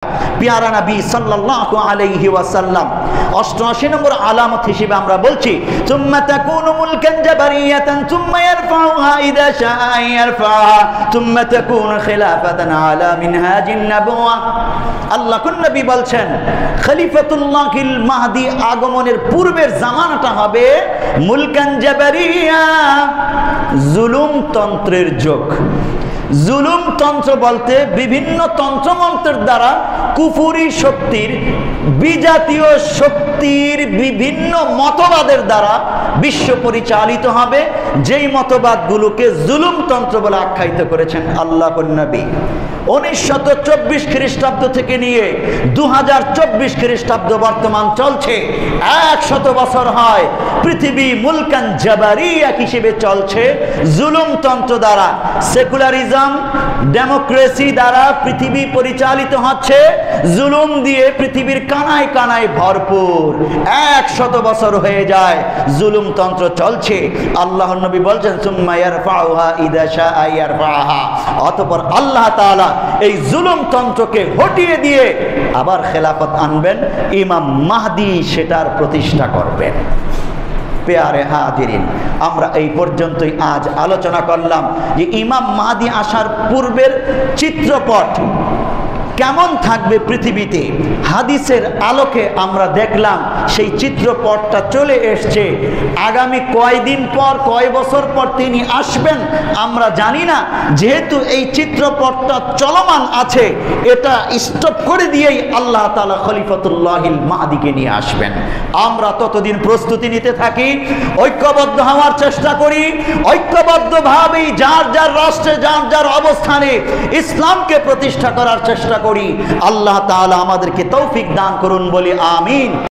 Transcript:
প্যারা নবী সাল্লাল্লাহু আলাইহি ওয়াসাল্লাম 88 নম্বর আলামত হিসেবে আমরা বলছি সুম্মা তাকুনু মুলকান জাবারিয়াতান সুম্মা ইয়ারফাউহা ইযা শাআ ইয়ারফাহা সুম্মা তাকুনু খিলাফাতান আলা মিনহাজিন নাবুওয়া। আল্লাহর নবী বলছেন খলিফাতুল্লাহিল মাহদি আগমনের পূর্বের জামানাটা হবে মুলকান জাবারিয়া, জুলুম তন্ত্রের যুগ। জুলুম তন্ত্র বলতে বিভিন্ন তন্ত্রমন্ত্রের দ্বারা কুফরি শক্তির, বিজাতীয় শক্তির বিভিন্ন মতবাদের দ্বারা বিশ্ব পরিচালিত হবে, যেই মতবাদগুলোকে জুলুম তন্ত্র বলে আখ্যায়িত করেছেন আল্লাহর নবী। 1924 খ্রিস্টাব্দ থেকে নিয়ে 2024 খ্রিস্টাব্দ বর্তমান চলছে, 100 বছর হয় পৃথিবী মুলকান জাবারিয়া হিসেবে চলছে। জুলুম তন্ত্র দ্বারা, সেকুলারিজম, ডেমোক্রেসি দ্বারা পৃথিবী পরিচালিত হচ্ছে, জুলুম দিয়ে পৃথিবীর কানায় কানায় ভরপুর। 100 বছর হয়ে যায় জুলুম তন্ত্র চলছে। আল্লাহর নবী বলছেন সুম্মা ইয়ারফাউহা ইযা শাআ ইয়ারফাহা, অতঃপর আল্লাহ তাআলা এই জুলুম তন্ত্রকে হটিয়ে দিয়ে আবার খেলাফত আনবেন, ইমাম মাহদি সেটার প্রতিষ্ঠা করবেন। প্যারে হাজিরিন, আমরা এই পর্যন্তই আজ আলোচনা করলাম যে ইমাম মাহদি আসার পূর্বের চিত্রপট কেমন থাকবে পৃথিবীতে। হাদিসের আলোকে আমরা দেখলাম সেই চিত্রপটটা চলে এসছে। আগামী কয়দিন পর, কয় বছর পর তিনি আসবেন আমরা জানি না। যেহেতু এই চিত্রপটটা চলমান আছে, এটা স্টপ করে দিয়েই আল্লাহ তাআলা খলিফাতুল্লাহিল মাহদিকে নিয়ে আসবেন। আমরা ততদিন প্রস্তুতি নিতে থাকি, ঐক্যবদ্ধ হওয়ার চেষ্টা করি, ঐক্যবদ্ধভাবেই যার যার রাষ্ট্রে, যার যার অবস্থানে ইসলামকে প্রতিষ্ঠা করার চেষ্টা করি। আল্লাহ তাআলা আমাদেরকে তৌফিক দান করুন বলি আমিন।